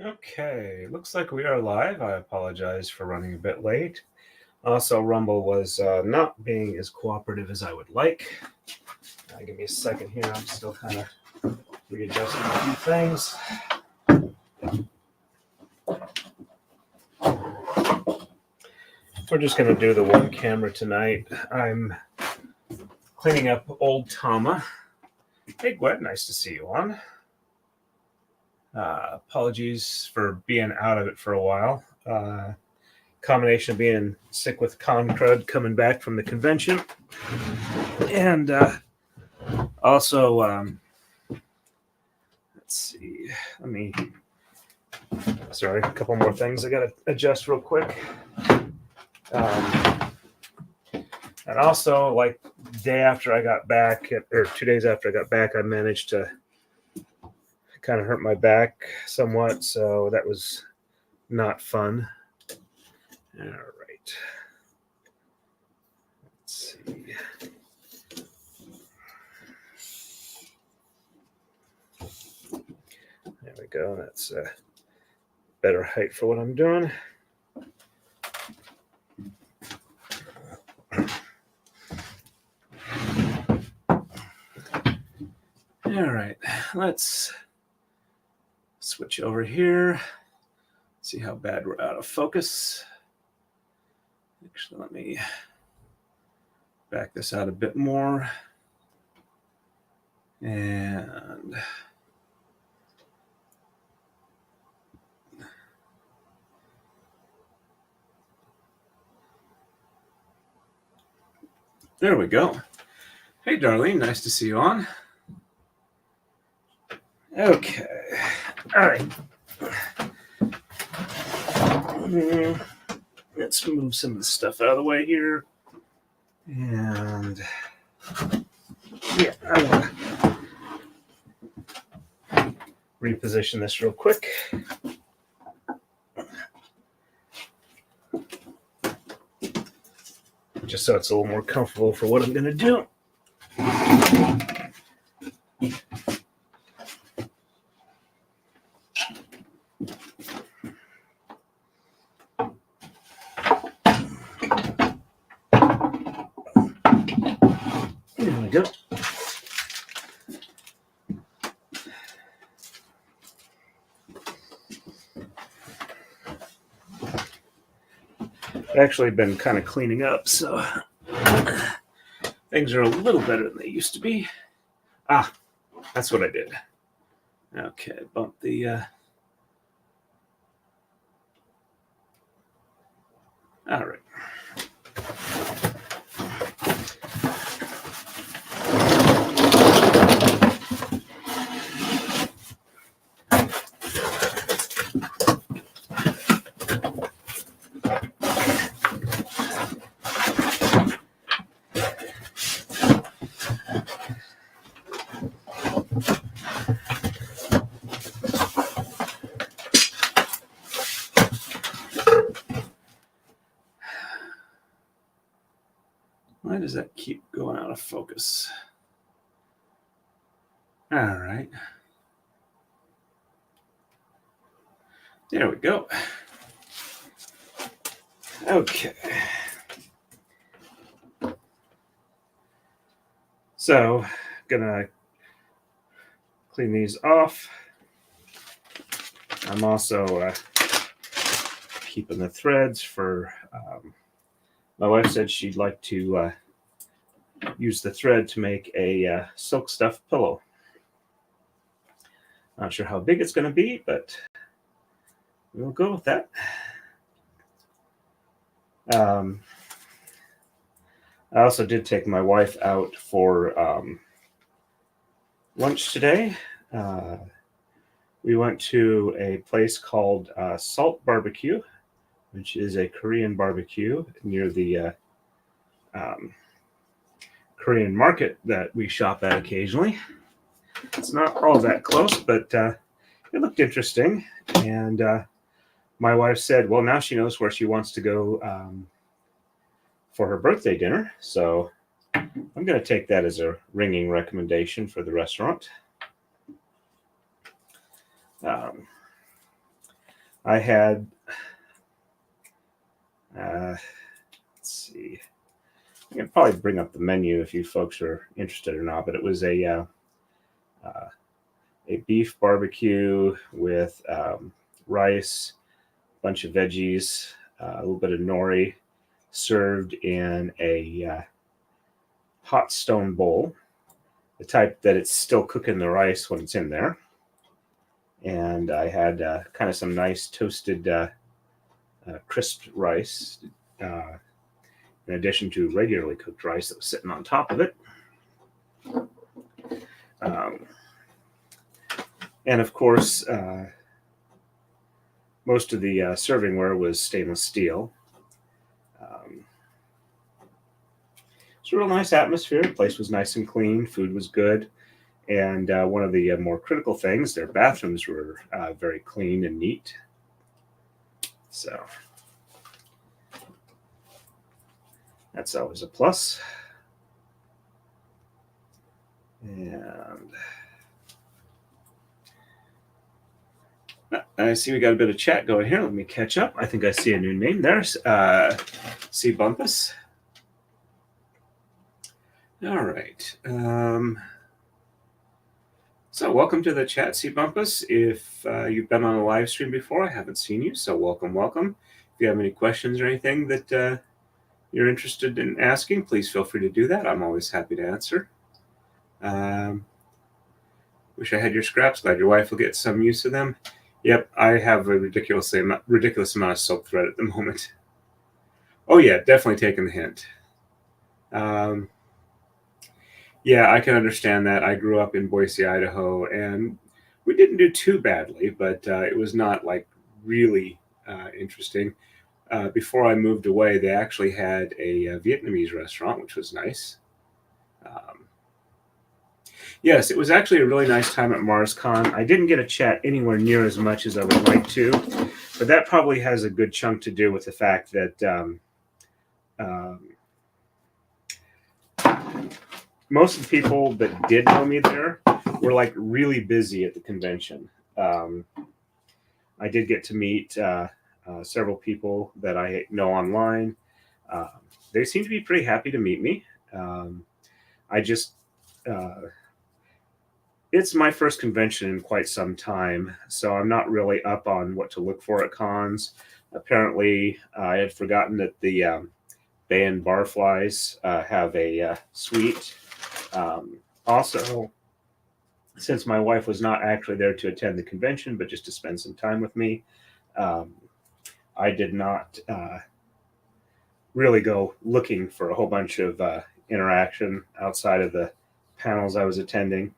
Okay, looks like we are live. I apologize for running a bit late. Also, Rumble was not being as cooperative as I would like. Give me a second here. I'm still kind of readjusting a few things. We're just going to do the one camera tonight. I'm cleaning up old Tama. Hey, Gwen, nice to see you on. Apologies for being out of it for a while. Combination of being sick with con crud coming back from the convention. And also, let's see, sorry, a couple more things I got to adjust real quick. And also, like, day after I got back, or 2 days after I got back, I managed to kind of hurt my back somewhat, so that was not fun. All right. Let's see. There we go. That's a better height for what I'm doing. All right, let's switch over here. See how bad we're out of focus. Actually, let me back this out a bit more. And there we go. Hey, Darlene, nice to see you on. Okay, all right. Let's move some of the stuff out of the way here. And yeah, I want to reposition this real quick. Just so it's a little more comfortable for what I'm going to do. There we go. I've actually been kind of cleaning up, so things are a little better than they used to be. Ah, that's what I did. Okay, bump the all right. Why does that keep going out of focus? All right. There we go. Okay. So, gonna clean these off. I'm also keeping the threads for, my wife said she'd like to use the thread to make a silk stuffed pillow. Not sure how big it's going to be, but we'll go with that. I also did take my wife out for lunch today. We went to a place called Salt Barbecue, which is a Korean barbecue near the Korean market that we shop at occasionally. It's not all that close, but it looked interesting. And my wife said, well, now she knows where she wants to go for her birthday dinner. So I'm going to take that as a ringing recommendation for the restaurant. I had, let's see, I can probably bring up the menu if you folks are interested or not, but it was a beef barbecue with rice, a bunch of veggies, a little bit of nori, served in a hot stone bowl, the type that it's still cooking the rice when it's in there. And I had kind of some nice toasted crisped rice, in addition to regularly cooked rice that was sitting on top of it. And of course, most of the servingware was stainless steel. It's a real nice atmosphere. The place was nice and clean. Food was good. And one of the more critical things, their bathrooms were very clean and neat. So that's always a plus. And I see we got a bit of chat going here. Let me catch up. I think I see a new name there. C. Bumpus. All right. So welcome to the chat, C. Bumpus. If you've been on a live stream before, I haven't seen you, so welcome, welcome. If you have any questions or anything that you're interested in asking, please feel free to do that. I'm always happy to answer. Wish I had your scraps. Glad your wife will get some use of them. Yep, I have a ridiculous amount of silk thread at the moment. Oh yeah, definitely taking the hint. Yeah, I can understand that. I grew up in Boise, Idaho, and we didn't do too badly, but it was not like really interesting. Before I moved away, they actually had a Vietnamese restaurant, which was nice. Yes, it was actually a really nice time at MarsCon. I didn't get a chat anywhere near as much as I would like to, but that probably has a good chunk to do with the fact that most of the people that did know me there were like really busy at the convention. I did get to meet several people that I know online. They seem to be pretty happy to meet me. I just it's my first convention in quite some time, so I'm not really up on what to look for at cons. Apparently, I had forgotten that the Bay and Barflies have a suite. Also, since my wife was not actually there to attend the convention, but just to spend some time with me, I did not really go looking for a whole bunch of interaction outside of the panels I was attending.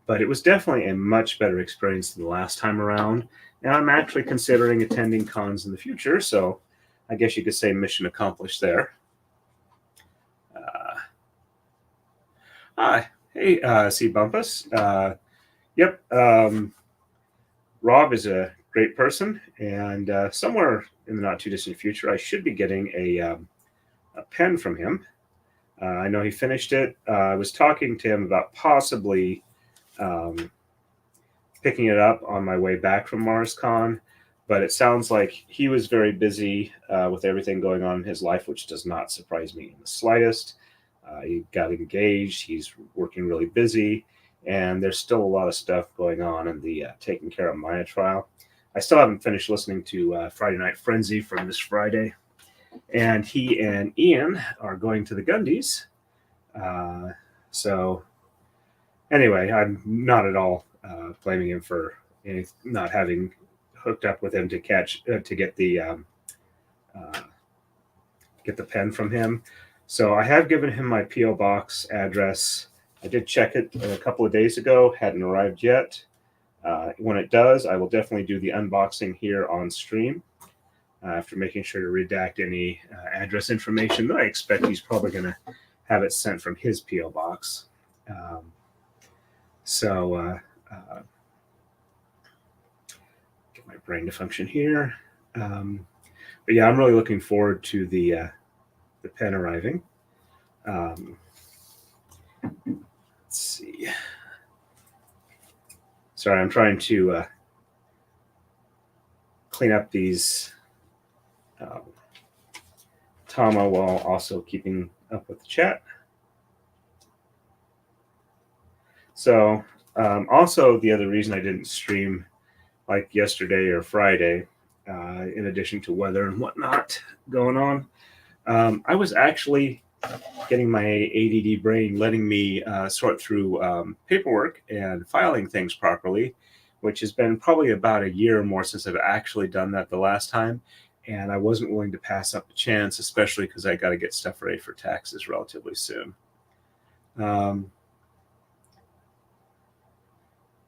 But it was definitely a much better experience than the last time around. And I'm actually considering attending cons in the future, so I guess you could say mission accomplished there. Hi. Hey, C. Bumpus. Yep. Rob is a great person, and somewhere in the not too distant future, I should be getting a pen from him. I know he finished it. I was talking to him about possibly picking it up on my way back from MarsCon, but it sounds like he was very busy with everything going on in his life, which does not surprise me in the slightest. He got engaged. He's working really busy, and there's still a lot of stuff going on in the Taking Care of Maya trial. I still haven't finished listening to Friday Night Frenzy from this Friday, and he and Ian are going to the Gundies. So anyway, I'm not at all blaming him for not having hooked up with him to get the pen from him. So I have given him my P.O. box address. I did check it a couple of days ago, hadn't arrived yet. When it does, I will definitely do the unboxing here on stream after making sure to redact any address information that I expect he's probably going to have it sent from his P.O. box. Get my brain to function here. But yeah, I'm really looking forward to the pen arriving. Let's see. Sorry, I'm trying to clean up these tama while also keeping up with the chat. So also the other reason I didn't stream like yesterday or Friday, in addition to weather and whatnot going on, I was actually getting my ADD brain letting me sort through paperwork and filing things properly, which has been probably about a year or more since I've actually done that the last time. And I wasn't willing to pass up the chance, especially because I got to get stuff ready for taxes relatively soon.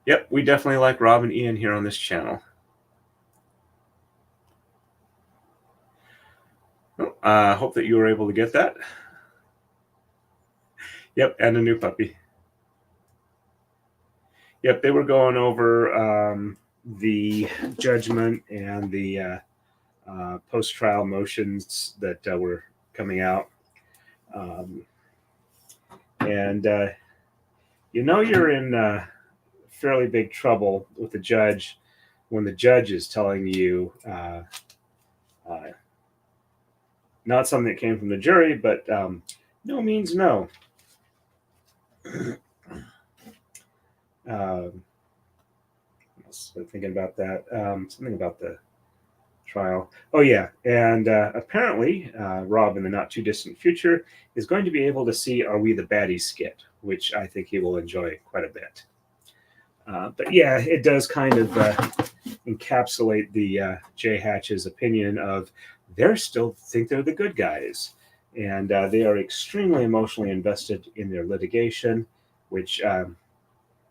Yep, we definitely like Rob and Ian here on this channel. I hope that you were able to get that. Yep, and a new puppy. Yep, they were going over the judgment and the post-trial motions that were coming out. You know you're in fairly big trouble with the judge when the judge is telling you not something that came from the jury, but no means no. I was thinking about that. Something about the trial. Oh, yeah. And apparently, Rob in the not too distant future is going to be able to see Are We the Baddies skit, which I think he will enjoy quite a bit. But yeah, it does kind of encapsulate the J Hatch's opinion of they still think they're the good guys. And they are extremely emotionally invested in their litigation, which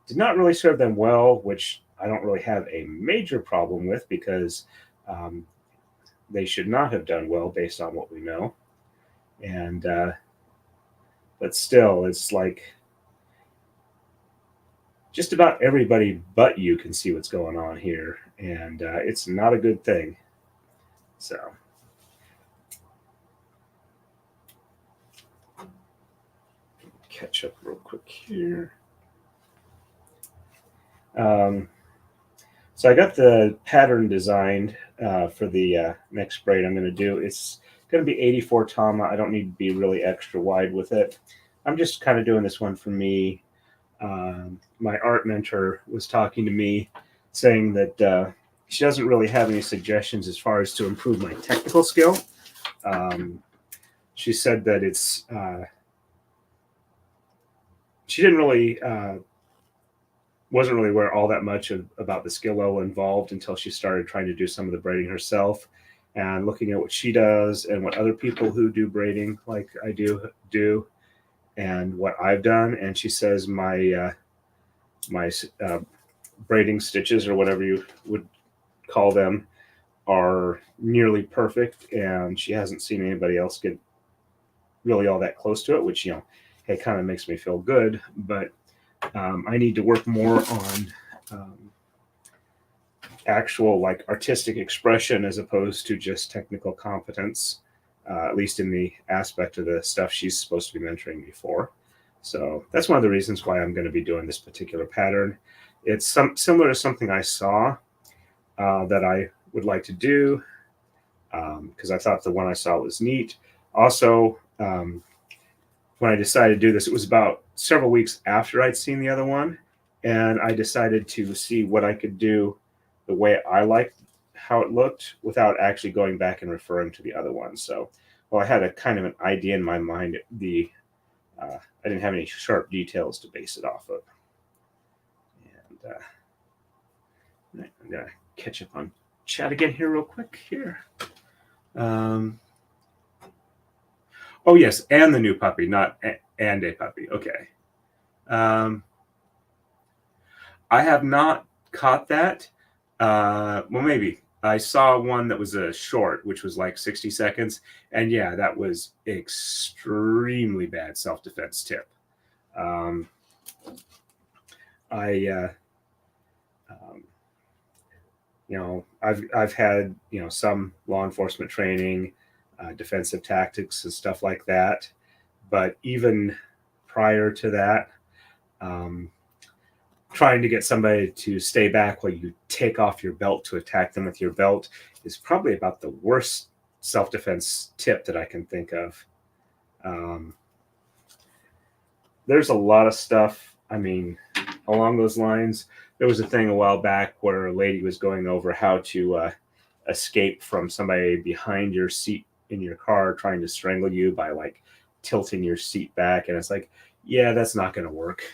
did not really serve them well, which I don't really have a major problem with because they should not have done well based on what we know. And but still, it's like just about everybody but you can see what's going on here, and it's not a good thing. So catch up real quick here. So I got the pattern designed for the next braid I'm going to do. It's going to be 84 tama. I don't need to be really extra wide with it. I'm just kind of doing this one for me. My art mentor was talking to me saying that she doesn't really have any suggestions as far as to improve my technical skill. She said that it's she didn't really wasn't really aware all that much about the skill level involved until she started trying to do some of the braiding herself and looking at what she does and what other people who do braiding like I do and what I've done. And she says my braiding stitches, or whatever you would call them, are nearly perfect, and she hasn't seen anybody else get really all that close to it, which, you know, it kind of makes me feel good. But I need to work more on actual like artistic expression as opposed to just technical competence, at least in the aspect of the stuff she's supposed to be mentoring me for. So that's one of the reasons why I'm going to be doing this particular pattern. It's similar to something I saw that I would like to do because I thought the one I saw was neat. Also, when I decided to do this, it was about several weeks after I'd seen the other one, and I decided to see what I could do the way I liked how it looked without actually going back and referring to the other one. So, well, I had a kind of an idea in my mind. I didn't have any sharp details to base it off of. And I'm going to catch up on chat again here real quick here. Oh, yes, and the new puppy, not and a puppy. Okay. I have not caught that. Well, maybe. I saw one that was a short, which was like 60 seconds. And yeah, that was extremely bad self-defense tip. You know, I've had, you know, some law enforcement training, defensive tactics and stuff like that. But even prior to that, trying to get somebody to stay back while you take off your belt to attack them with your belt is probably about the worst self-defense tip that I can think of. There's a lot of stuff, I mean, along those lines. There was a thing a while back where a lady was going over how to escape from somebody behind your seat in your car trying to strangle you by like tilting your seat back. And it's like, yeah, that's not going to work.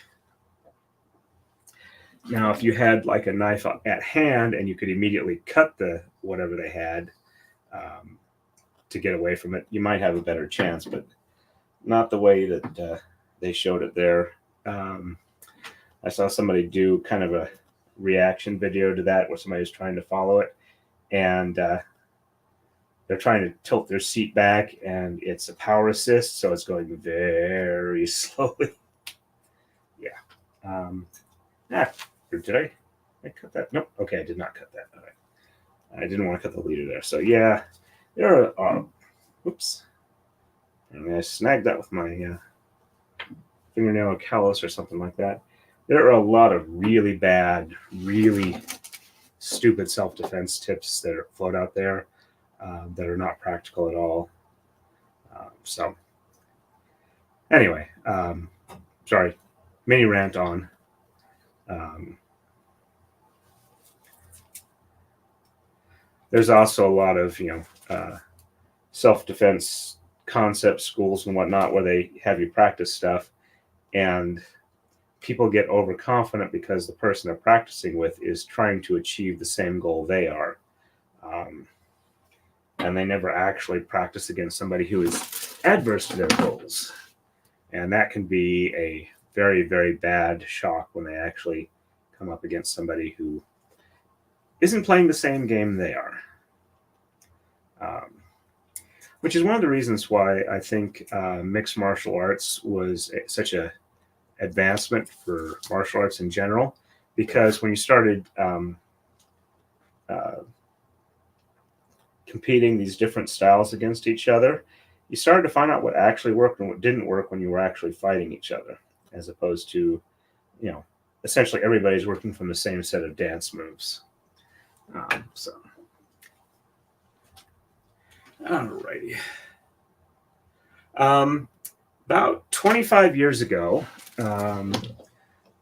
Now, if you had like a knife at hand and you could immediately cut the whatever they had to get away from it, you might have a better chance, but not the way that they showed it there. I saw somebody do kind of a reaction video to that where somebody was trying to follow it, and they're trying to tilt their seat back, and it's a power assist, so it's going very slowly. Yeah. Did I cut that? Nope. Okay, I did not cut that. I didn't want to cut the leader there. So yeah, there are. Oops. I snagged that with my fingernail callus or something like that. There are a lot of really bad, really stupid self-defense tips that float out there that are not practical at all. So anyway, sorry, mini rant on. There's also a lot of, self-defense concept schools and whatnot where they have you practice stuff, and people get overconfident because the person they're practicing with is trying to achieve the same goal they are. And they never actually practice against somebody who is adverse to their goals. And that can be a very, very bad shock when they actually come up against somebody who isn't playing the same game they are. Which is one of the reasons why I think mixed martial arts was such a advancement for martial arts in general, because when you started competing these different styles against each other, you started to find out what actually worked and what didn't work when you were actually fighting each other, as opposed to, essentially everybody's working from the same set of dance moves. Alrighty. About 25 years ago,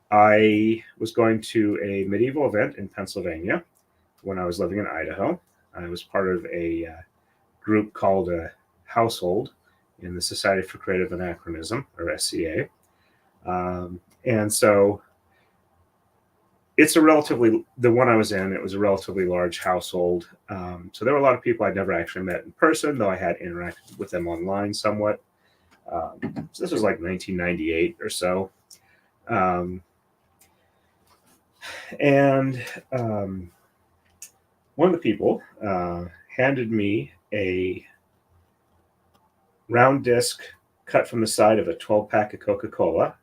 I was going to a medieval event in Pennsylvania when I was living in Idaho. I was part of a group called a Household in the Society for Creative Anachronism, or SCA. And so it's the one I was in, it was a relatively large household. So there were a lot of people I'd never actually met in person, though I had interacted with them online somewhat. So this was like 1998 or so. And one of the people handed me a round disc cut from the side of a 12-pack of Coca-Cola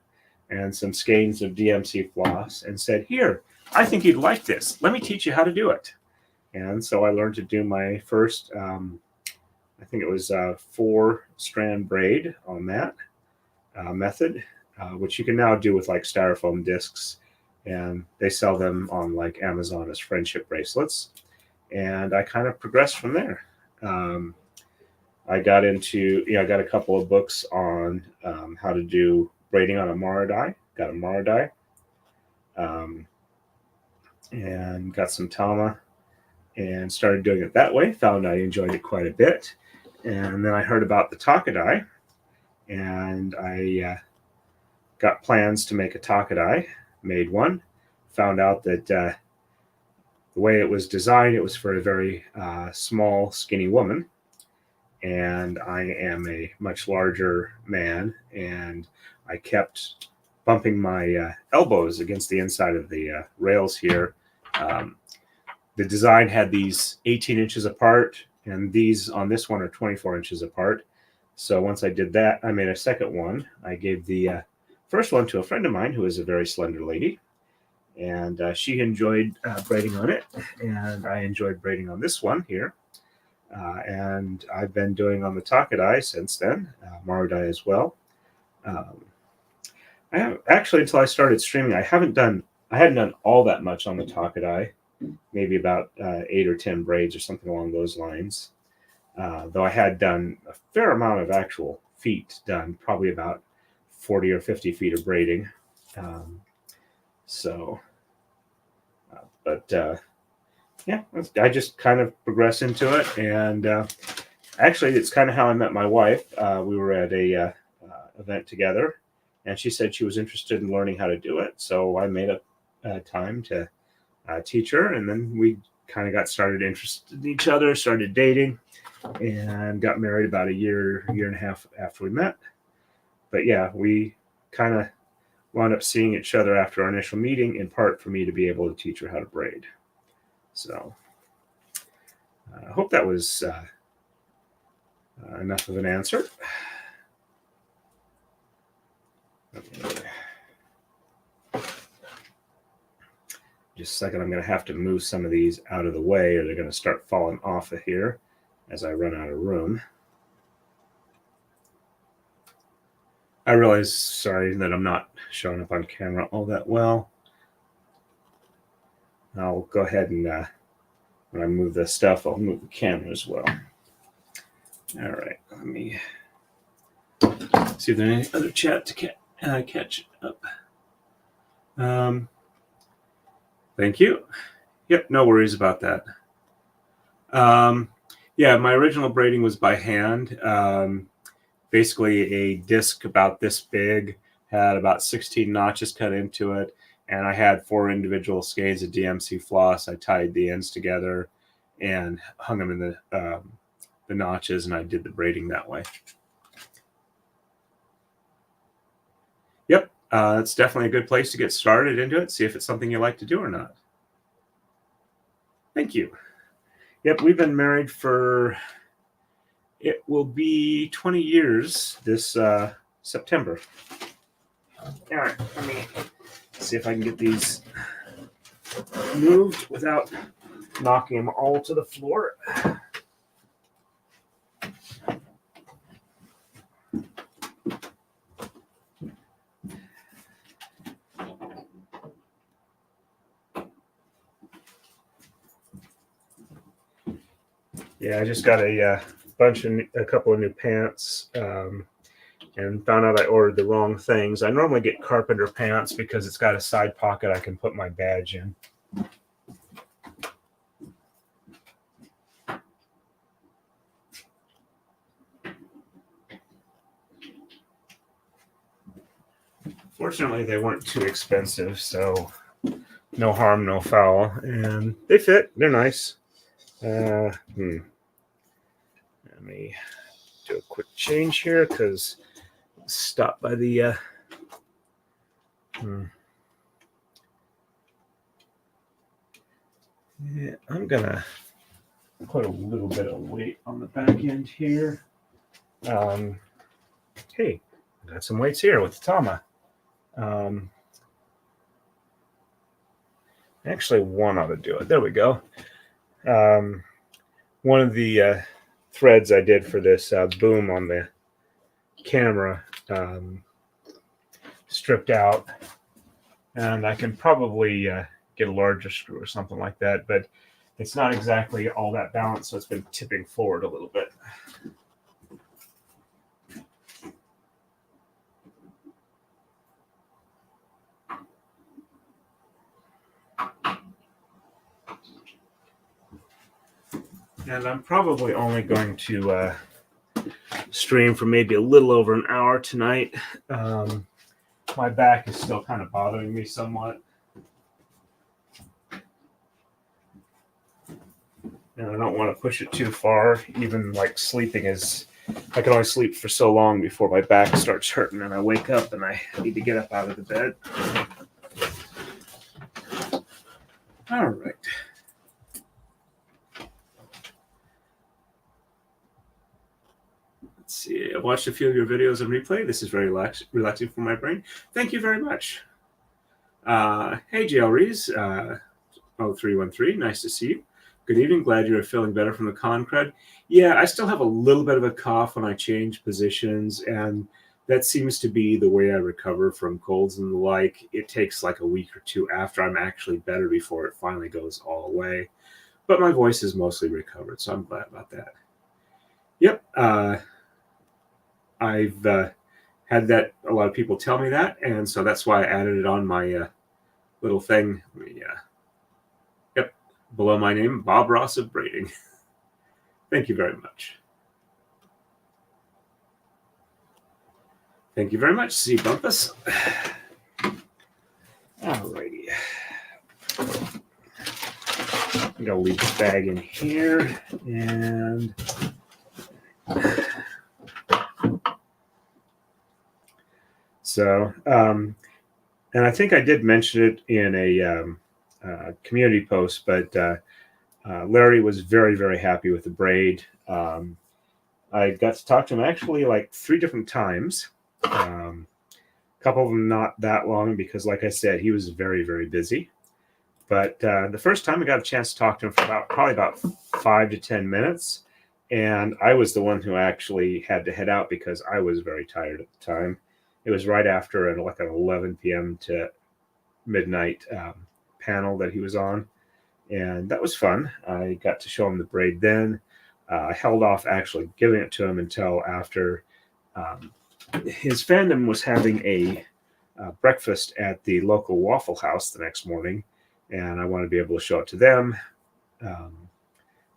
and some skeins of DMC floss and said, "Here, I think you'd like this. Let me teach you how to do it." And so I learned to do my first, I think it was 4-strand braid on that method, which you can now do with like styrofoam discs, and they sell them on like Amazon as friendship bracelets. And I kind of progressed from there. I got into, I got a couple of books on how to do braiding on a Maridai. Got a Maridai, and got some Tama, and started doing it that way. Found I enjoyed it quite a bit. And then I heard about the Taka-Dai, and I got plans to make a Taka-Dai, made one, found out that the way it was designed, it was for a very small, skinny woman. And I am a much larger man, and I kept bumping my elbows against the inside of the rails here. The design had these 18 inches apart, and these on this one are 24 inches apart. So once I did that, I made a second one. I gave the first one to a friend of mine who is a very slender lady, and she enjoyed braiding on it, and I enjoyed braiding on this one here. And I've been doing on the Taka-Dai since then, Maridai as well. I have, actually, until I started streaming, I haven't done I hadn't done all that much on the Taka-Dai, maybe about 8 or 10 braids or something along those lines. Though I had done a fair amount of actual feet done, probably about 40 or 50 feet of braiding. Yeah, I just kind of progressed into it, and actually, it's kind of how I met my wife. We were at a event together, and she said she was interested in learning how to do it. So I made up time to teach her, and then we kind of got started interested in each other, started dating, and got married about a year and a half after we met. But yeah, we kind of wound up seeing each other after our initial meeting, in part for me to be able to teach her how to braid. So I hope that was enough of an answer. Okay. Just a second, I'm going to have to move some of these out of the way, or they're going to start falling off of here as I run out of room. I realize, sorry, that I'm not showing up on camera all that well. I'll go ahead and, when I move this stuff, I'll move the camera as well. All right, let me see if there's any other chat to catch up. Thank you. Yep, no worries about that. Yeah, my original braiding was by hand. Basically a disc about this big, had about 16 notches cut into it, and I had 4 individual skeins of DMC floss. I tied the ends together and hung them in the notches, and I did the braiding that way. Yep, it's definitely a good place to get started into it, see if it's something you like to do or not. Thank you. Yep, we've been married for, it will be 20 years this September. All right, let me see if I can get these moved without knocking them all to the floor. Yeah, I just got a couple of new pants, and found out I ordered the wrong things. I normally get carpenter pants because it's got a side pocket I can put my badge in. Fortunately, they weren't too expensive, so no harm, no foul, and they fit. They're nice. Let me do a quick change here because stop by the yeah, I'm gonna put a little bit of weight on the back end here. Hey, got some weights here with the Tama. Actually, one ought to do it. There we go. One of the threads I did for this boom on the camera stripped out, and I can probably get a larger screw or something like that, but it's not exactly all that balanced, so it's been tipping forward a little bit. And I'm probably only going to stream for maybe a little over an hour tonight. My back is still kind of bothering me somewhat. And I don't want to push it too far. Even like sleeping is, I can only sleep for so long before my back starts hurting and I wake up and I need to get up out of the bed. All right. Let's see. I've watched a few of your videos on replay. This is very relaxing for my brain. Thank you very much. Hey, JL Rees, 0313. Nice to see you. Good evening. Glad you're feeling better from the con crud. Yeah, I still have a little bit of a cough when I change positions, and that seems to be the way I recover from colds and the like. It takes like a week or two after I'm actually better before it finally goes all away. But my voice is mostly recovered, so I'm glad about that. Yep. I've had that, a lot of people tell me that, and so that's why I added it on my little thing. Yep. Below my name, Bob Ross of Braiding. Thank you very much. Thank you very much, C. Bumpus. Alrighty. I'm going to leave the bag in here. And so, and I think I did mention it in a community post, but Larry was very, very happy with the braid. I got to talk to him actually like 3 different times. A couple of them not that long because, like I said, he was very, very busy. But the first time I got a chance to talk to him for probably about 5 to 10 minutes. And I was the one who actually had to head out because I was very tired at the time. It was right after like an 11 p.m. to midnight panel that he was on. And that was fun. I got to show him the braid then. I held off actually giving it to him until after his fandom was having a breakfast at the local Waffle House the next morning, and I wanted to be able to show it to them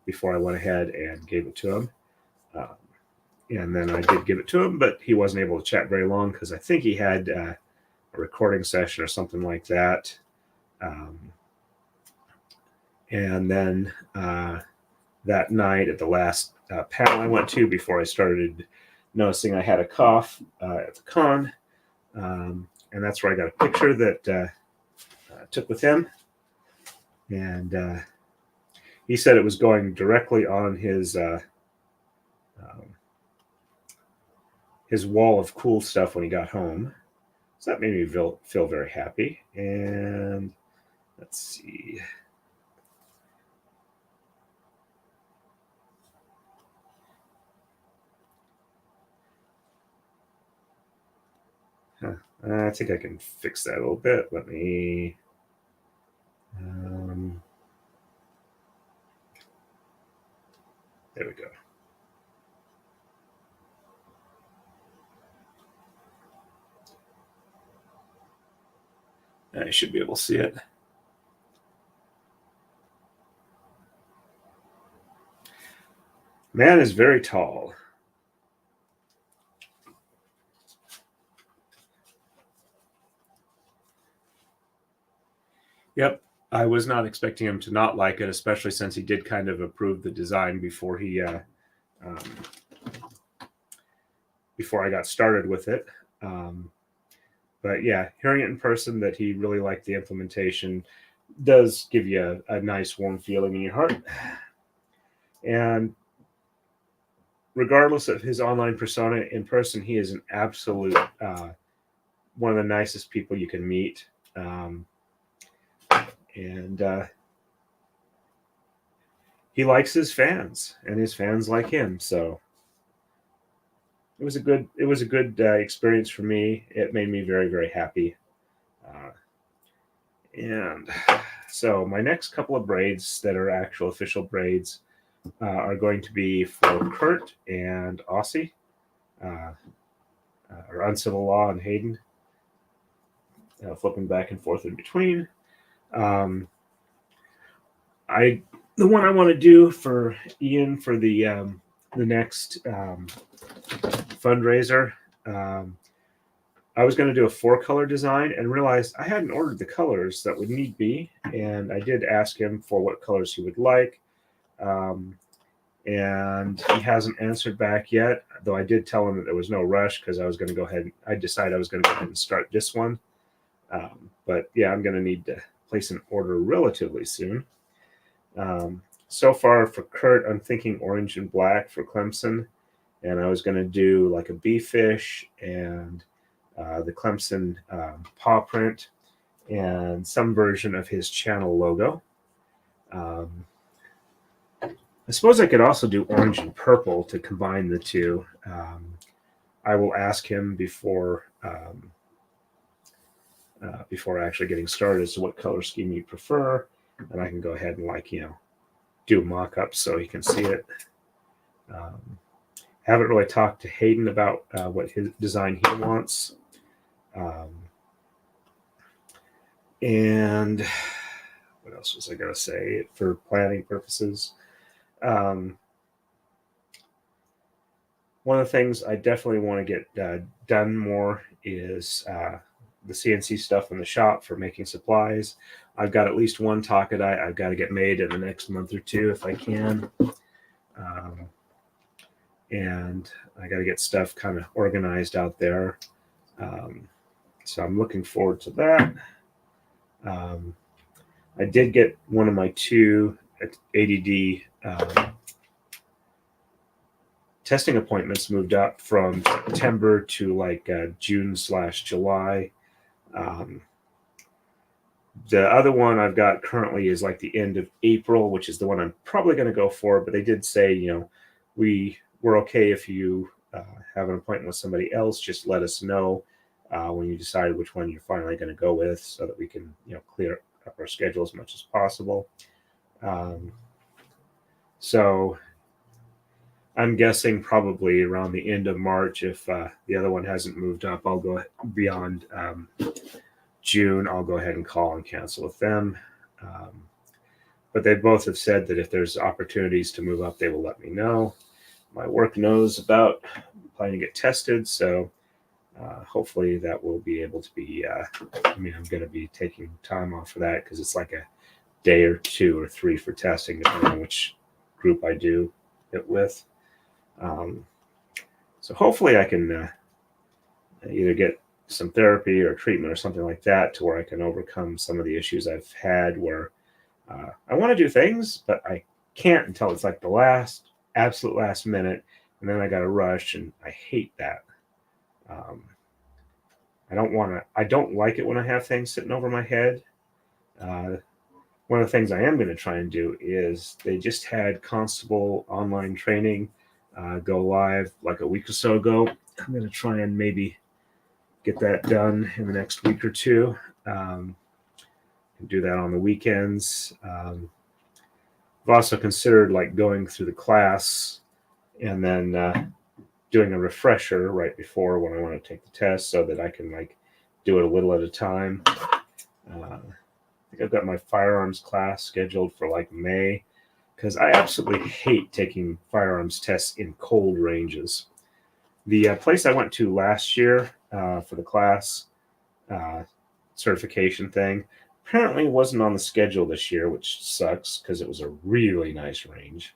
before I went ahead and gave it to him. And then I did give it to him, but he wasn't able to chat very long because I think he had a recording session or something like that. And then that night at the last panel I went to before I started noticing I had a cough at the con. And that's where I got a picture that I took with him. And he said it was going directly on his wall of cool stuff when he got home. So that made me feel very happy. And let's see. I think I can fix that a little bit. Let me. There we go. I should be able to see it. Man is very tall. Yep, I was not expecting him to not like it, especially since he did kind of approve the design before he before I got started with it. But yeah, hearing it in person that he really liked the implementation does give you a nice warm feeling in your heart. And regardless of his online persona, in person, he is an absolute one of the nicest people you can meet. And he likes his fans, and his fans like him. So it was a good experience for me. It made me very, very happy. And so my next couple of braids that are actual official braids are going to be for Kurt and Aussie, or Uncivil Law and Hayden, flipping back and forth in between. The one I want to do for Ian for the next fundraiser, I was going to do a 4-color design and realized I hadn't ordered the colors that would need be, and I did ask him for what colors he would like, and he hasn't answered back yet, though I did tell him that there was no rush because I was going to go ahead. I decided I was going to go ahead and start this one, but yeah, I'm going to need to place an order relatively soon. So far for Kurt, I'm thinking orange and black for Clemson, and I was going to do like a bee fish and the Clemson paw print and some version of his channel logo. I suppose I could also do orange and purple to combine the two, I will ask him before actually getting started as to what color scheme you prefer, and I can go ahead and do mock-ups so he can see it. Haven't really talked to Hayden about what his design he wants. And what else was I going to say for planning purposes? One of the things I definitely want to get done more is the CNC stuff in the shop for making supplies. I've got at least one Taka-Dai I've got to get made in the next month or two if I can. And I got to get stuff kind of organized out there. So I'm looking forward to that. I did get one of my 2 ADD testing appointments moved up from September to June/July. The other one I've got currently is like the end of April, which is the one I'm probably going to go for. But they did say, we're okay if you have an appointment with somebody else. Just let us know when you decide which one you're finally going to go with, so that we can, clear up our schedule as much as possible. So I'm guessing probably around the end of March, if the other one hasn't moved up, I'll go beyond June. I'll go ahead and call and cancel with them. But they both have said that if there's opportunities to move up, they will let me know. My work knows about planning to get tested, so hopefully that will be able to be, I'm going to be taking time off for that, because it's like a day or 2 or 3 for testing, depending on which group I do it with. So hopefully I can either get some therapy or treatment or something like that, to where I can overcome some of the issues I've had where I want to do things, but I can't until it's like the absolute last minute, and then I got to rush, and I hate that. I don't like it when I have things sitting over my head. One of the things I am going to try and do is, they just had Constable online training go live like a week or so ago. I'm going to try and maybe get that done in the next week or 2. Do that on the weekends. I've also considered going through the class and then doing a refresher right before when I want to take the test, so that I can do it a little at a time. I think I've got my firearms class scheduled for May, because I absolutely hate taking firearms tests in cold ranges. The place I went to last year for the class certification thing apparently wasn't on the schedule this year, which sucks, because it was a really nice range.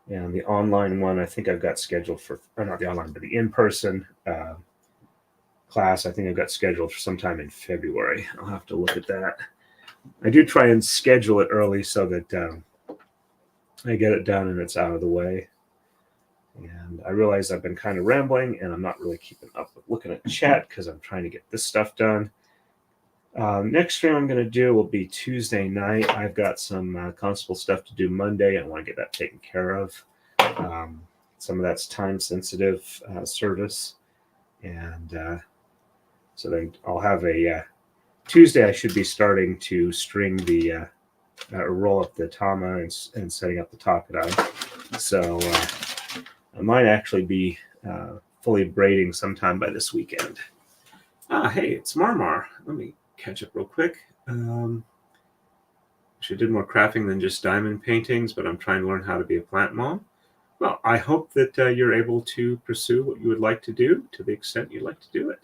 And the online one, I think I've got scheduled for, or not the online, but the in-person class, I think I've got scheduled for sometime in February. I'll have to look at that. I do try and schedule it early so that I get it done and it's out of the way. And I realize I've been kind of rambling, and I'm not really keeping up with looking at chat, because I'm trying to get this stuff done. Next stream I'm going to do will be Tuesday night. I've got some Constable stuff to do Monday. I want to get that taken care of. Some of that's time-sensitive service. And so then I'll have a Tuesday. I should be starting to string the roll up the Tama and setting up the Taka-Dai. So I might actually be fully braiding sometime by this weekend. Hey, it's Marmar. Let me catch up real quick. She did more crafting than just diamond paintings, but I'm trying to learn how to be a plant mom. Well, I hope that you're able to pursue what you would like to do to the extent you'd like to do it.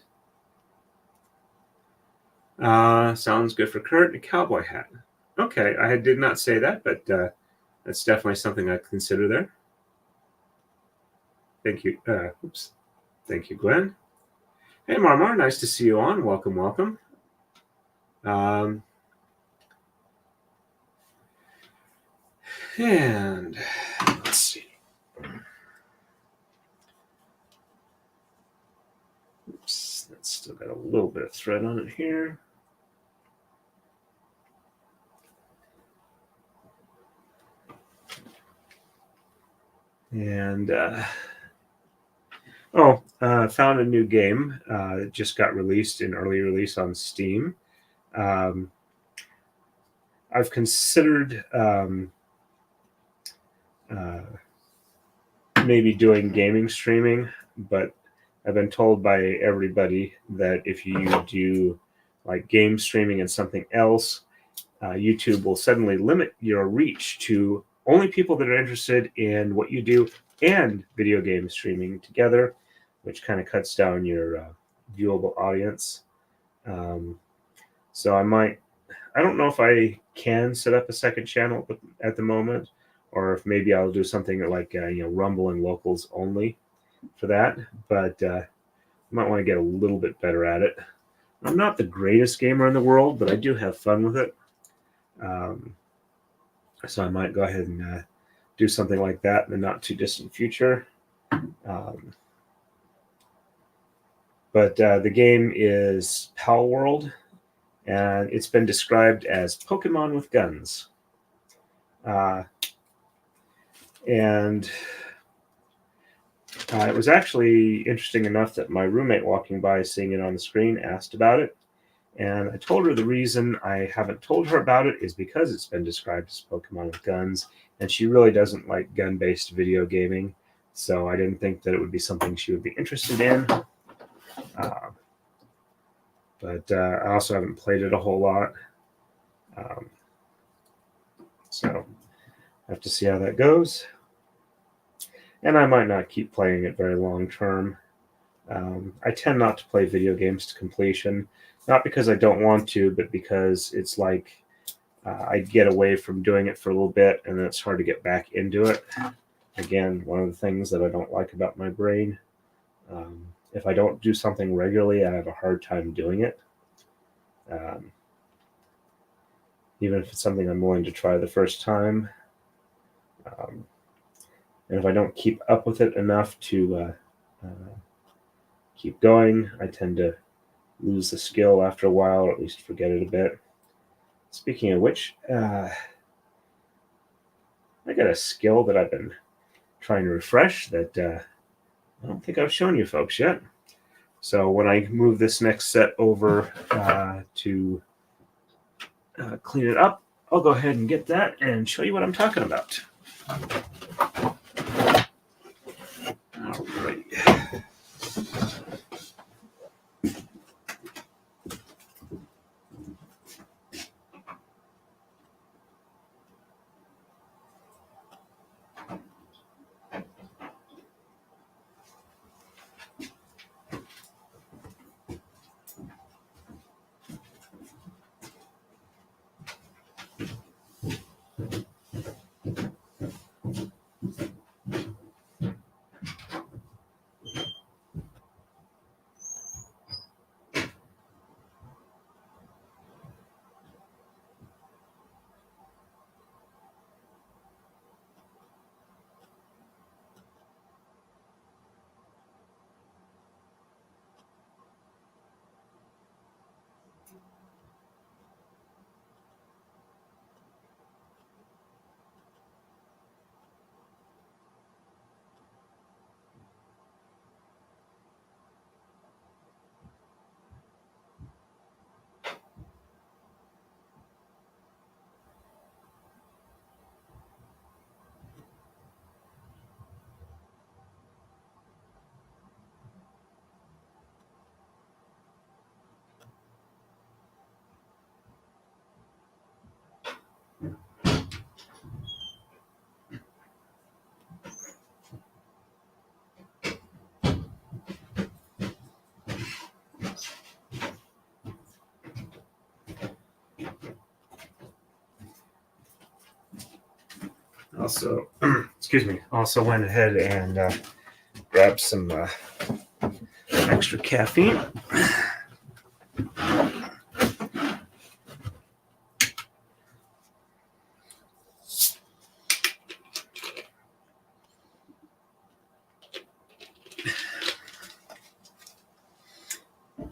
Sounds good for Kurt, and a cowboy hat. Okay, I did not say that, but that's definitely something I'd consider there. Thank you. Thank you, Glenn. Hey, Marmar, nice to see you on. Welcome, welcome. And let's see. Oops, that's still got a little bit of thread on it here. And Oh, found a new game. It just got released in early release on Steam. Um, I've considered uh, maybe doing gaming streaming, but I've been told by everybody that if you do like game streaming and something else, YouTube will suddenly limit your reach to only people that are interested in what you do and video game streaming together, which kind of cuts down your viewable audience. Um, so I don't know if I can set up a second channel at the moment, or if maybe I'll do something like Rumble and locals only for that. But I might want to get a little bit better at it. I'm not the greatest gamer in the world, but I do have fun with it. So I might go ahead and do something like that in the not too distant future. But the game is Pal World, and it's been described as Pokemon with guns. And it was actually interesting enough that my roommate walking by, seeing it on the screen, asked about it. And I told her the reason I haven't told her about it is because it's been described as Pokemon with guns, and she really doesn't like gun-based video gaming. So I didn't think that it would be something she would be interested in. But I also haven't played it a whole lot. So I have to see how that goes. And I might not keep playing it very long term. I tend not to play video games to completion, not because I don't want to, but because it's like I get away from doing it for a little bit, and then it's hard to get back into it. Again, one of the things that I don't like about my brain. If I don't do something regularly, I have a hard time doing it. Even if it's something I'm willing to try the first time. And if I don't keep up with it enough to keep going, I tend to lose the skill after a while, or at least forget it a bit. Speaking of which, I got a skill that I've been trying to refresh that I don't think I've shown you folks yet. So when I move this next set over to clean it up, I'll go ahead and get that and show you what I'm talking about. All right. Also, excuse me, also went ahead and grabbed some extra caffeine.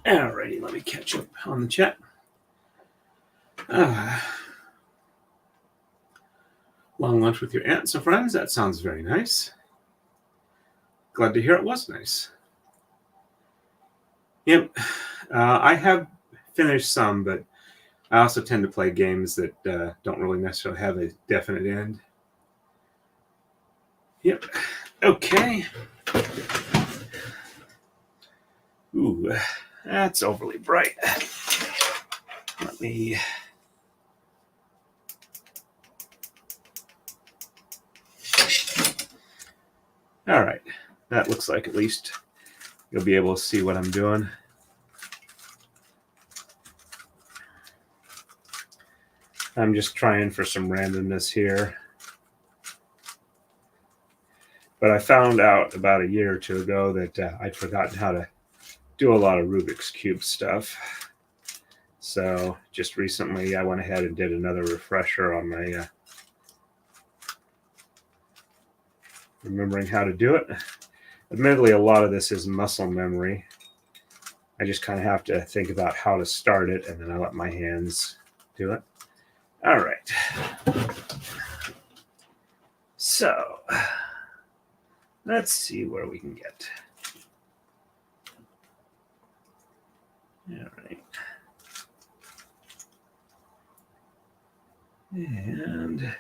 Alrighty, let me catch up on the chat. Long lunch with your aunts and friends. That sounds very nice. Glad to hear it was nice. Yep. I have finished some, but I also tend to play games that don't really necessarily have a definite end. Yep. Okay. Ooh, that's overly bright. Let me... All right. That looks like at least you'll be able to see what I'm doing. I'm just trying for some randomness here. But I found out about a year or two ago that I'd forgotten how to do a lot of Rubik's Cube stuff. So just recently I went ahead and did another refresher on my remembering how to do it. Admittedly, a lot of this is muscle memory. I just kind of have to think about how to start it, and then I let my hands do it. All right. So let's see where we can get. All right. And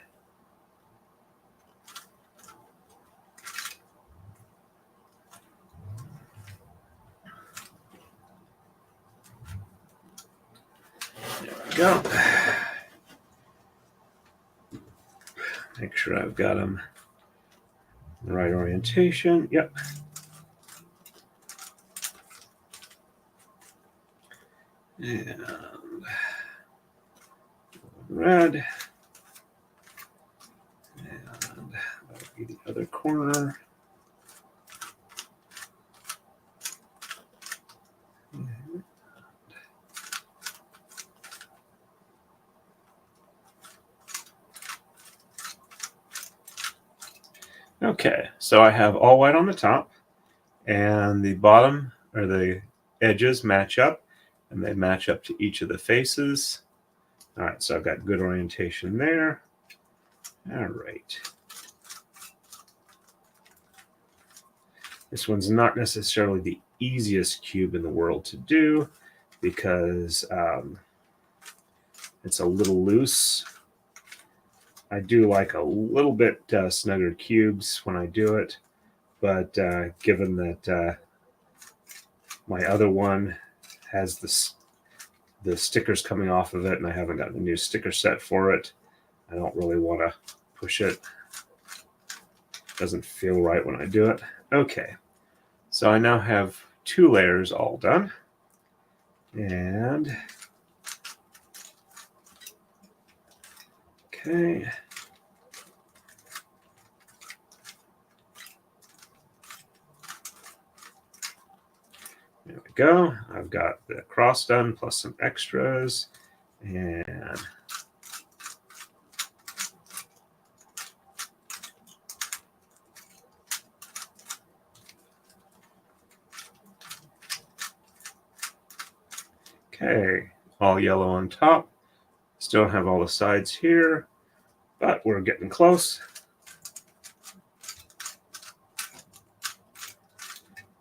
there we go. Make sure I've got them in the right orientation. Yep. And red. And that'll be the other corner. Okay, so I have all white on the top, and the bottom or the edges match up, and they match up to each of the faces. All right, so I've got good orientation there. All right. This one's not necessarily the easiest cube in the world to do because it's a little loose. I do like a little bit snugger cubes when I do it, but given that my other one has the stickers coming off of it and I haven't gotten a new sticker set for it, I don't really want to push it. Doesn't feel right when I do it. Okay, so I now have 2 layers all done. And okay. There we go. I've got the cross done plus some extras. And okay, all yellow on top. Still have all the sides here, but we're getting close.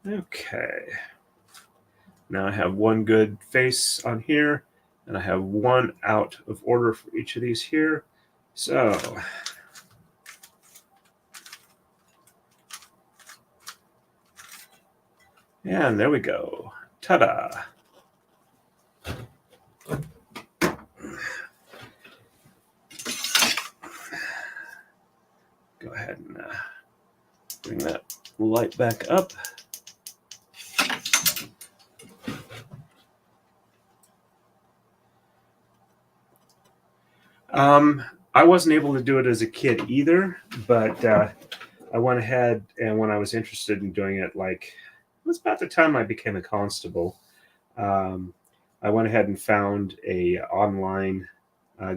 Okay. Now I have one good face on here, and I have one out of order for each of these here. So and there we go. Tada! Go ahead and bring that light back up. I wasn't able to do it as a kid either, but I went ahead and when I was interested in doing it, like it was about the time I became a constable, I went ahead and found a online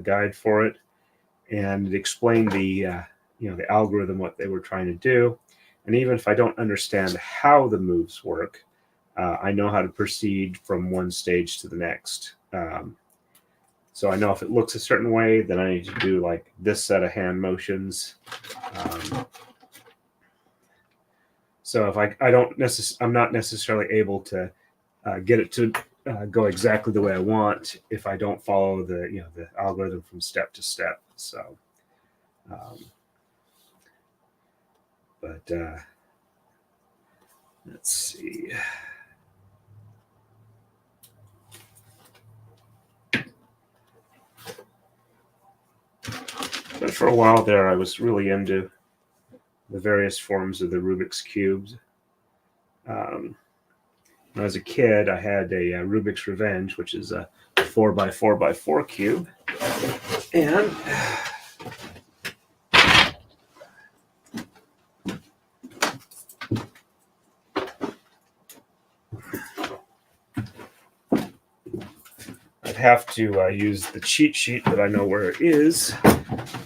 guide for it, and it explained the the algorithm, what they were trying to do, and even if I don't understand how the moves work, I know how to proceed from one stage to the next. So I know if it looks a certain way, then I need to do like this set of hand motions. So if I'm not necessarily able to get it to go exactly the way I want if I don't follow the the algorithm from step to step. So, but let's see. But for a while there, I was really into the various forms of the Rubik's cubes. When I was a kid, I had a Rubik's Revenge, which is a 4x4x4 cube, and I'd have to use the cheat sheet that I know where it is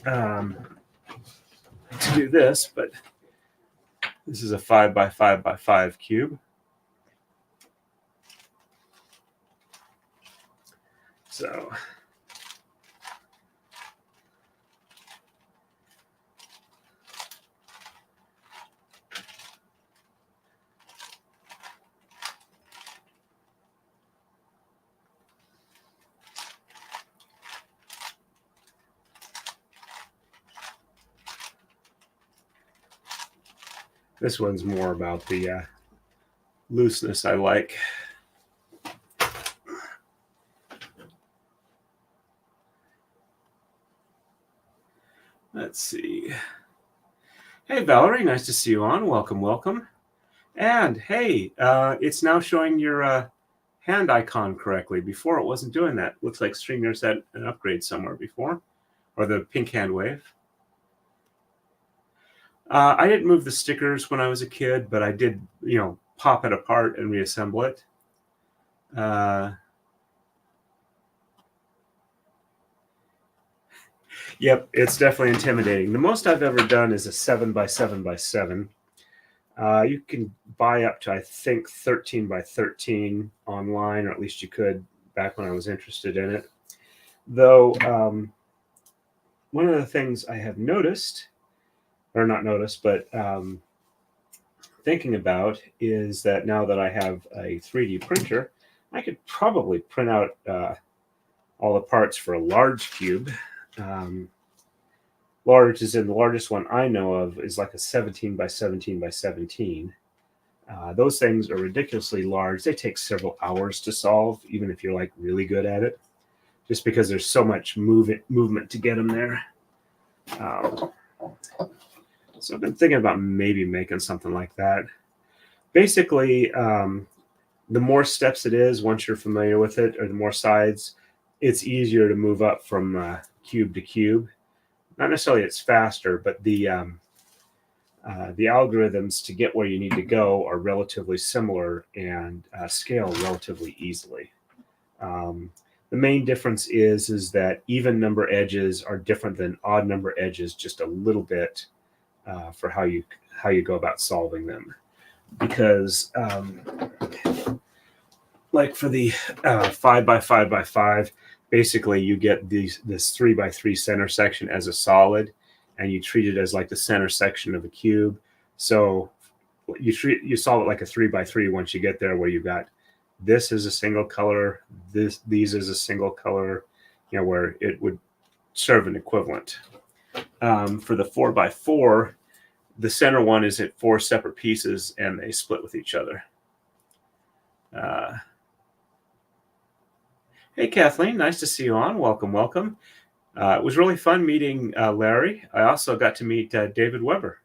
to do this, but this is a 5x5x5 cube. So this one's more about the looseness I like. Let's see. Hey, Valerie, nice to see you on. Welcome, welcome. And hey, it's now showing your hand icon correctly. Before it wasn't doing that. Looks like StreamYard's had an upgrade somewhere before, or the pink hand wave. I didn't move the stickers when I was a kid, but I did, pop it apart and reassemble it. Yep, it's definitely intimidating. The most I've ever done is a 7x7x7. You can buy up to, I think, 13x13 online, or at least you could back when I was interested in it. Though, one of the things I have noticed, or not noticed, but thinking about is that now that I have a 3D printer, I could probably print out all the parts for a large cube. Large is in the largest one I know of is like a 17x17x17. Those things are ridiculously large. They take several hours to solve, even if you're like really good at it, just because there's so much movement to get them there. So I've been thinking about maybe making something like that. Basically, the more steps it is, once you're familiar with it, or the more sides, it's easier to move up from cube to cube. Not necessarily it's faster, but the algorithms to get where you need to go are relatively similar and scale relatively easily. The main difference is that even number edges are different than odd number edges just a little bit for how you go about solving them. Because like for the 5x5x5, basically you get this 3x3 center section as a solid, and you treat it as like the center section of a cube. So you solve it like a 3x3 once you get there, where you've got this is a single color, these is a single color, where it would serve an equivalent. For the 4x4, the center one is at 4 separate pieces, and they split with each other. Hey, Kathleen, nice to see you on. Welcome, welcome. It was really fun meeting Larry. I also got to meet David Weber.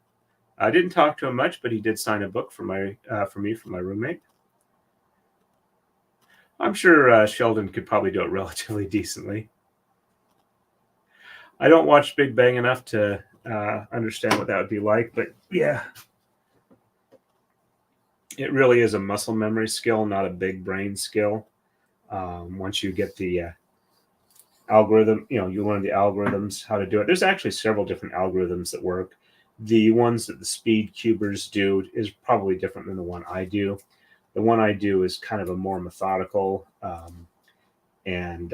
I didn't talk to him much, but he did sign a book for me from my roommate. I'm sure Sheldon could probably do it relatively decently. I don't watch Big Bang enough to understand what that would be like, but yeah, it really is a muscle memory skill, not a big brain skill. Once you get the algorithm, you learn the algorithms, how to do it. There's actually several different algorithms that work. The ones that the speed cubers do is probably different than the one I do. The one I do is kind of a more methodical, and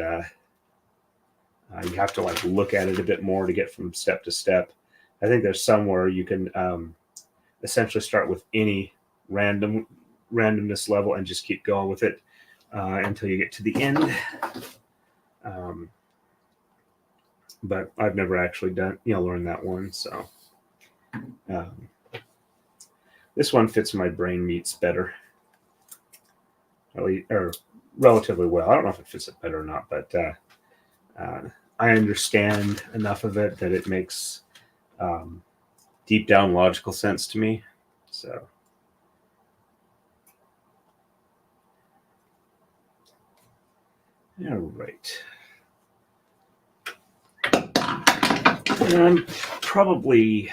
you have to like look at it a bit more to get from step to step. I think there's somewhere you can essentially start with any randomness level and just keep going with it. until you get to the end. But I've never actually learned that one. So this one fits my brain meats better, or relatively well. I don't know if it fits it better or not, but I understand enough of it that it makes deep down logical sense to me. So all right. And I'm probably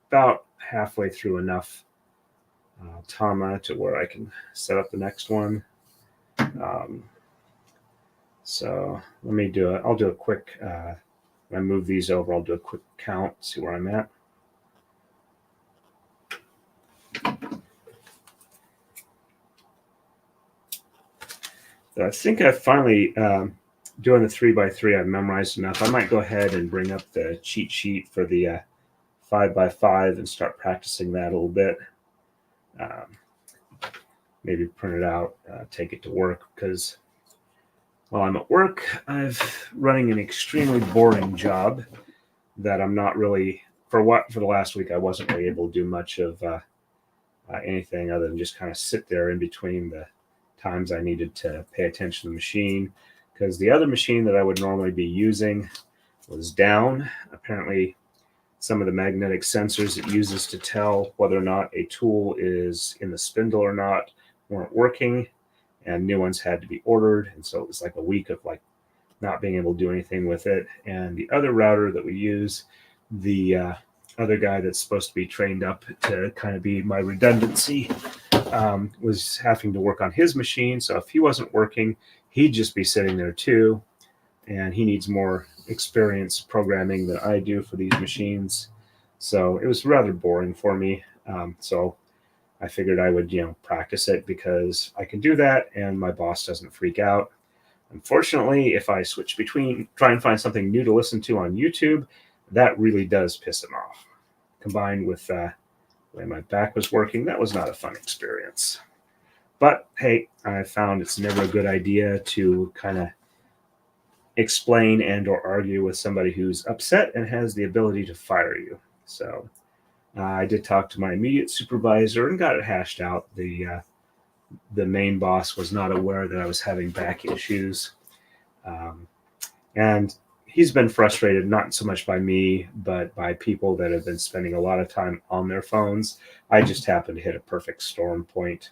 about halfway through enough Tama to where I can set up the next one. So let me do it. I'll do a quick, when I move these over, I'll do a quick count, see where I'm at. So I think I finally, doing the 3x3, I've memorized enough. I might go ahead and bring up the cheat sheet for the 5x5 and start practicing that a little bit. Maybe print it out, take it to work, because while I'm at work, I'm running an extremely boring job that I'm not really, for the last week, I wasn't really able to do much of anything other than just kind of sit there in between the times I needed to pay attention to the machine, because the other machine that I would normally be using was down. Apparently, some of the magnetic sensors it uses to tell whether or not a tool is in the spindle or not weren't working, and new ones had to be ordered. And so it was like a week of like not being able to do anything with it. And the other router that we use, the other guy that's supposed to be trained up to kind of be my redundancy, was having to work on his machine. So if he wasn't working, he'd just be sitting there too. And he needs more experience programming than I do for these machines. So it was rather boring for me. So I figured I would, practice it because I can do that and my boss doesn't freak out. Unfortunately, if I switch between, try and find something new to listen to on YouTube, that really does piss him off. Combined with the way my back was working, that was not a fun experience. But hey, I found it's never a good idea to kind of explain and or argue with somebody who's upset and has the ability to fire you. So I did talk to my immediate supervisor and got it hashed out. The main boss was not aware that I was having back issues. And he's been frustrated, not so much by me, but by people that have been spending a lot of time on their phones. I just happened to hit a perfect storm point.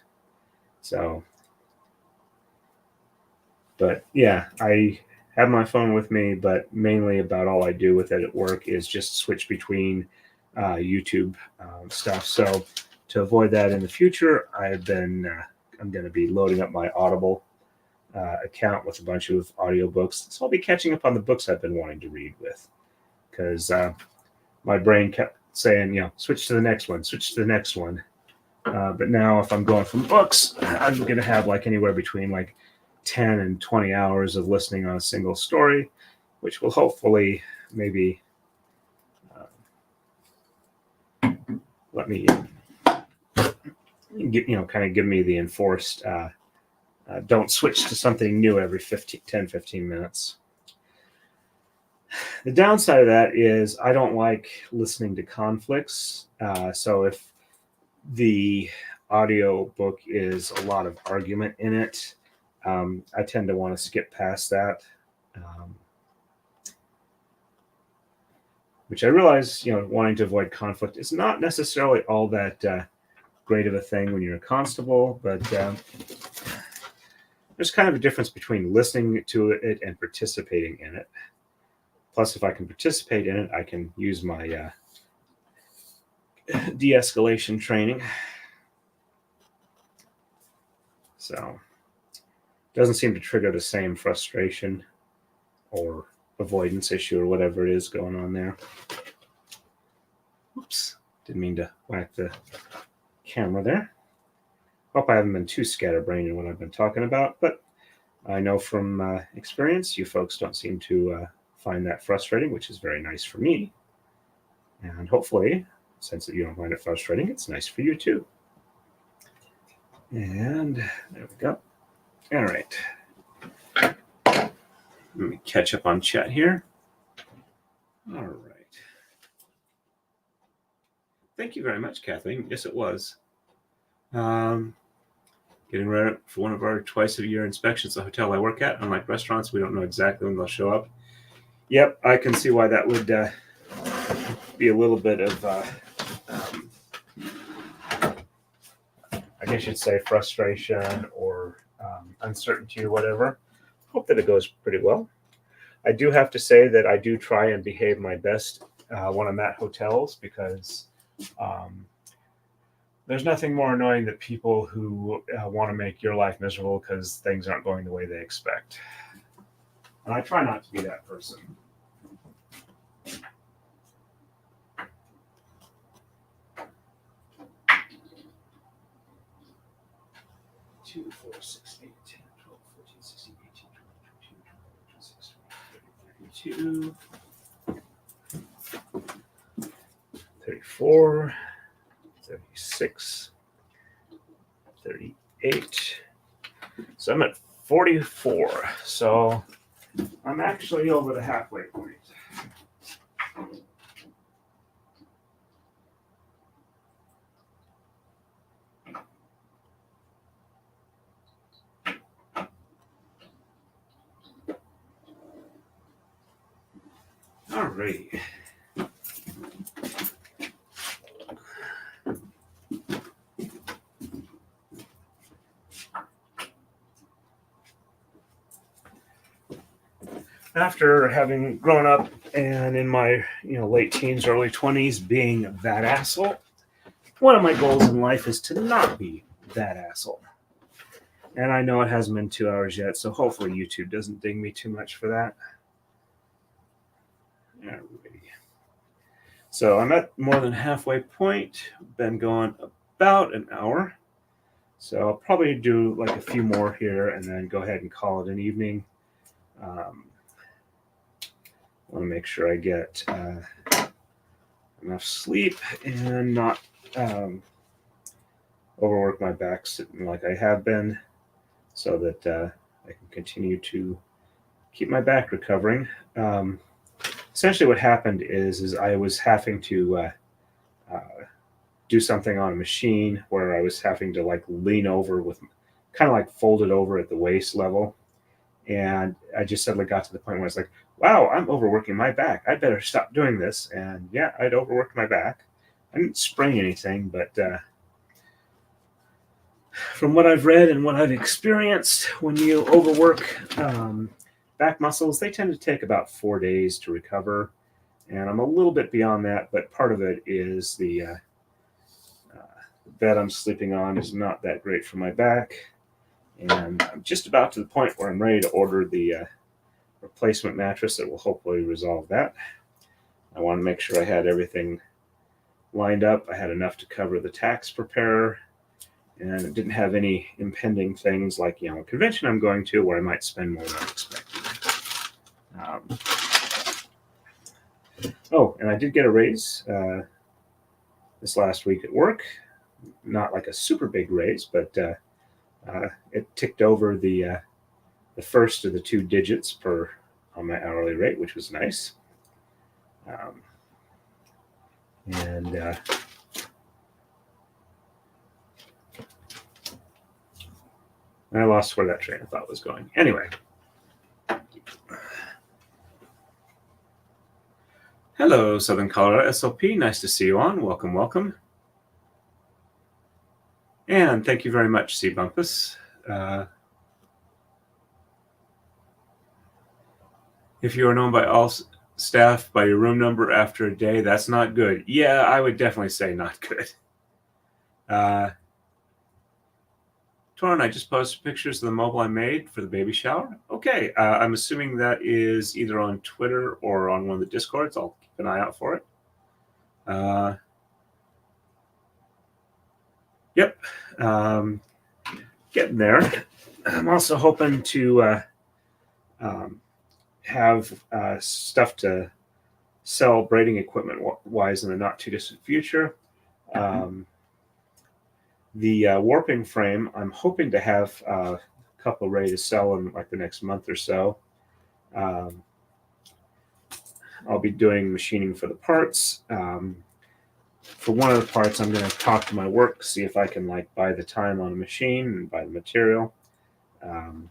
So, but yeah, I have my phone with me, but mainly about all I do with it at work is just switch between YouTube stuff. So to avoid that in the future, I'm going to be loading up my Audible account with a bunch of audiobooks. So I'll be catching up on the books I've been wanting to read with, because my brain kept saying, switch to the next one, switch to the next one. But now if I'm going from books, I'm going to have like anywhere between like 10 and 20 hours of listening on a single story, which will hopefully maybe let me kind of give me the enforced don't switch to something new every 10-15 minutes. The downside of that is I don't like listening to conflicts. So if the audio book is a lot of argument in it, I tend to want to skip past that. Which I realize, wanting to avoid conflict is not necessarily all that great of a thing when you're a constable, but there's kind of a difference between listening to it and participating in it. Plus, if I can participate in it, I can use my de-escalation training. So it doesn't seem to trigger the same frustration or avoidance issue or whatever it is going on there. Oops, didn't mean to whack the camera there. Hope I haven't been too scatterbrained in what I've been talking about, but I know from experience you folks don't seem to find that frustrating, which is very nice for me. And hopefully, since you don't find it frustrating, it's nice for you too. And there we go. All right. Let me catch up on chat here. All right. Thank you very much, Kathleen. Yes, it was. Getting ready for one of our twice-a-year inspections at the hotel I work at. Unlike restaurants, we don't know exactly when they'll show up. Yep, I can see why that would be a little bit of, I guess you'd say, frustration or uncertainty or whatever. Hope that it goes pretty well. I do have to say that I do try and behave my best when I'm at hotels, because there's nothing more annoying than people who want to make your life miserable because things aren't going the way they expect. And I try not to be that person. Two, 4, 6, 8, 10, 12, 14, 16, 18, 20, 22, 32, 34, 36, 38. So I'm at 44. So I'm actually over the halfway point. All right. After having grown up and in my late teens, early 20s being that asshole, one of my goals in life is to not be that asshole. And I know it hasn't been 2 hours yet, so hopefully YouTube doesn't ding me too much for that. Alrighty. So I'm at more than halfway point. Been going about an hour. So I'll probably do like a few more here and then go ahead and call it an evening. I want to make sure I get enough sleep and not overwork my back sitting like I have been, so that I can continue to keep my back recovering. Essentially what happened is I was having to do something on a machine where I was having to like lean over with kind of like folded over at the waist level. And I just suddenly got to the point where I was like, wow, I'm overworking my back. I better stop doing this. And yeah, I'd overworked my back. I didn't sprain anything, but from what I've read and what I've experienced, when you overwork back muscles, they tend to take about 4 days to recover. And I'm a little bit beyond that, but part of it is the bed I'm sleeping on is not that great for my back. And I'm just about to the point where I'm ready to order the replacement mattress that will hopefully resolve that. I want to make sure I had everything lined up. I had enough to cover the tax preparer, and it didn't have any impending things like a convention I'm going to where I might spend more than I expected. Oh, and I did get a raise this last week at work. Not like a super big raise, but it ticked over the first of the 2 digits on my hourly rate, which was nice. And I lost where that train of thought was going. Anyway. Hello, Southern Colorado SLP. Nice to see you on. Welcome, welcome. And thank you very much, C. Bumpus. If you are known by all staff by your room number after a day, that's not good. Yeah, I would definitely say not good. Torrin, I just posted pictures of the mobile I made for the baby shower. Okay, I'm assuming that is either on Twitter or on one of the Discords. I'll keep an eye out for it. Yep, getting there. I'm also hoping to have stuff to sell braiding equipment wise in the not too distant future. The warping frame, I'm hoping to have a couple ready to sell in like the next month or so. I'll be doing machining for the parts. For one of the parts, I'm going to talk to my work, see if I can like buy the time on a machine and buy the material, and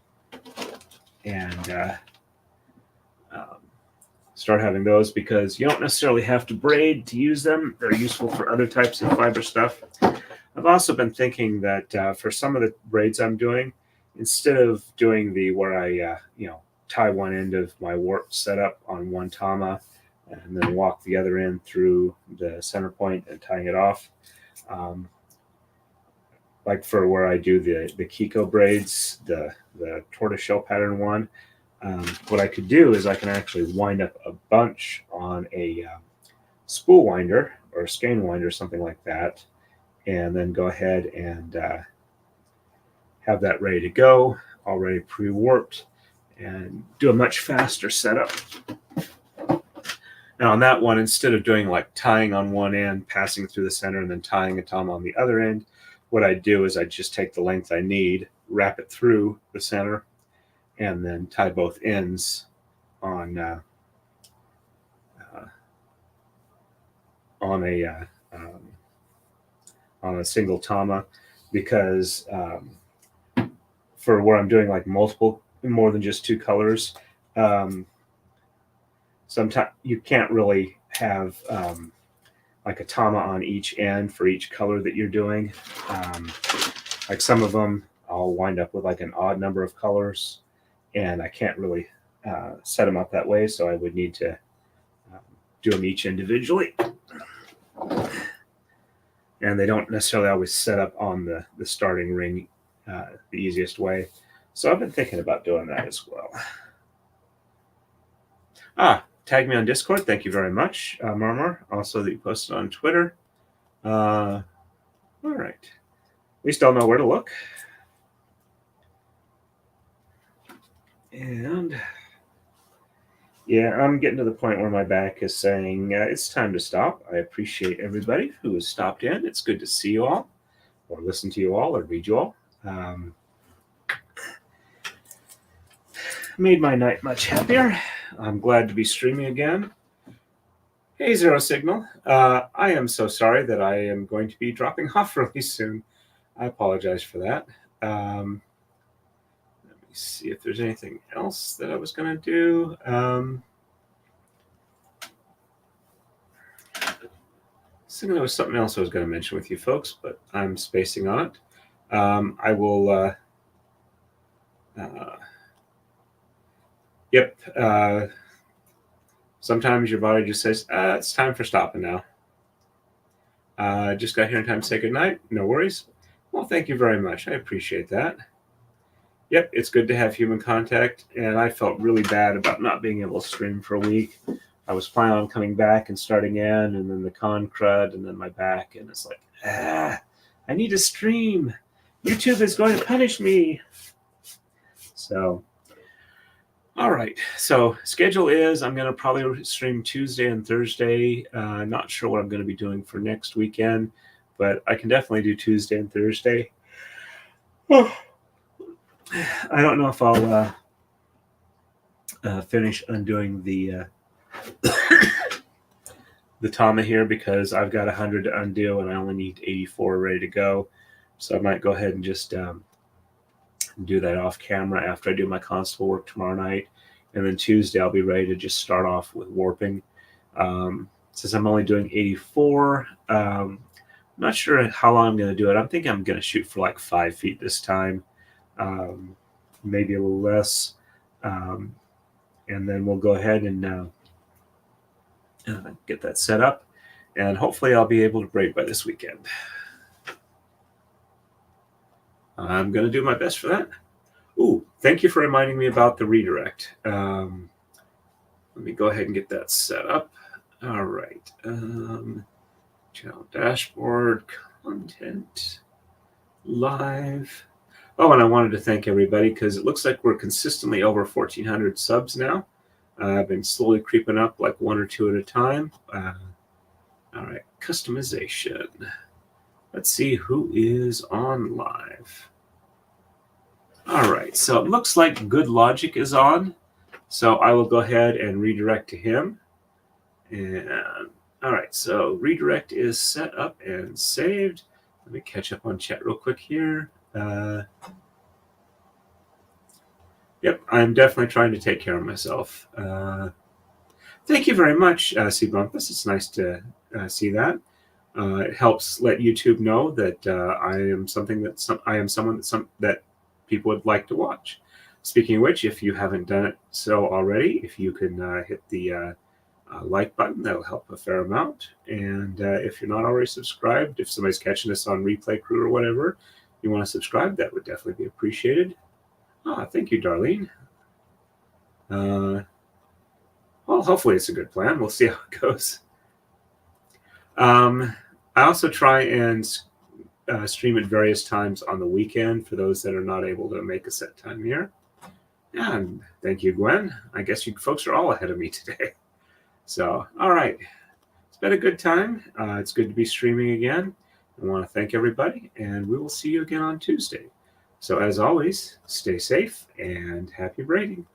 start having those, because you don't necessarily have to braid to use them. They're useful for other types of fiber stuff. I've also been thinking that for some of the braids I'm doing, instead of doing the where I tie one end of my warp setup on one tama and then walk the other end through the center point and tying it off, like for where I do the Makiko braids, the tortoiseshell pattern one, what I could do is I can actually wind up a bunch on a spool winder or a skein winder, something like that, and then go ahead and have that ready to go, already pre-warped, and do a much faster setup. Now on that one, instead of doing like tying on one end, passing through the center, and then tying a tom on the other end, what I do is I just take the length I need, wrap it through the center, and then tie both ends on a single tama, because for where I'm doing like multiple, more than just two colors, sometimes you can't really have like a tama on each end for each color that you're doing. Like some of them, I'll wind up with like an odd number of colors, and I can't really set them up that way, so I would need to do them each individually. And they don't necessarily always set up on the starting ring the easiest way. So I've been thinking about doing that as well. Tag me on Discord. Thank you very much, Marmar. Also, that you posted on Twitter. All right. At least I'll know where to look. And yeah, I'm getting to the point where my back is saying it's time to stop. I appreciate everybody who has stopped in. It's good to see you all, or listen to you all, or read you all. Made my night much happier. I'm glad to be streaming again. Hey, Zero Signal. I am so sorry that I am going to be dropping off really soon. I apologize for that. Let me see if there's anything else that I was going to do. So there was something else I was going to mention with you folks, but I'm spacing on it. I will... Yep. Sometimes your body just says, it's time for stopping now. Just got here in time to say goodnight. No worries. Well, thank you very much. I appreciate that. Yep, it's good to have human contact, and I felt really bad about not being able to stream for a week. I was planning on coming back and starting in, and then the con crud, and then my back, and it's like, I need to stream. YouTube is going to punish me. So... all right, so schedule is I'm going to probably stream Tuesday and Thursday. Not sure what I'm going to be doing for next weekend, but I can definitely do Tuesday and Thursday. I don't know if I'll finish undoing the tama here, because I've got 100 to undo and I only need 84 ready to go. So I might go ahead and just... do that off camera after I do my constable work tomorrow night, and then Tuesday I'll be ready to just start off with warping. Since I'm only doing 84, I'm not sure how long I'm going to do it. I'm thinking I'm going to shoot for like 5 feet this time, maybe a little less, and then we'll go ahead and get that set up, and hopefully I'll be able to braid by this weekend. I'm going to do my best for that. Ooh, thank you for reminding me about the redirect. Let me go ahead and get that set up. All right. Channel dashboard, content, live. Oh, and I wanted to thank everybody, because it looks like we're consistently over 1,400 subs now. I've been slowly creeping up like one or two at a time. All right, customization. Let's see who is on live. All right, so it looks like Good Logic is on. So I will go ahead and redirect to him. And all right, so redirect is set up and saved. Let me catch up on chat real quick here. Yep, I'm definitely trying to take care of myself. Thank you very much, C. Bumpus. It's nice to see that. It helps let YouTube know that I am someone that people would like to watch. Speaking of which, if you haven't done it so already, if you can hit the like button, that'll help a fair amount. And if you're not already subscribed, if somebody's catching us on Replay Crew or whatever, you want to subscribe, that would definitely be appreciated. Thank you, Darlene. Well, hopefully it's a good plan. We'll see how it goes. I also try and stream at various times on the weekend for those that are not able to make a set time here. And thank you, Gwen. I guess you folks are all ahead of me today. So, all right. It's been a good time. It's good to be streaming again. I want to thank everybody, and we will see you again on Tuesday. So, as always, stay safe and happy braiding.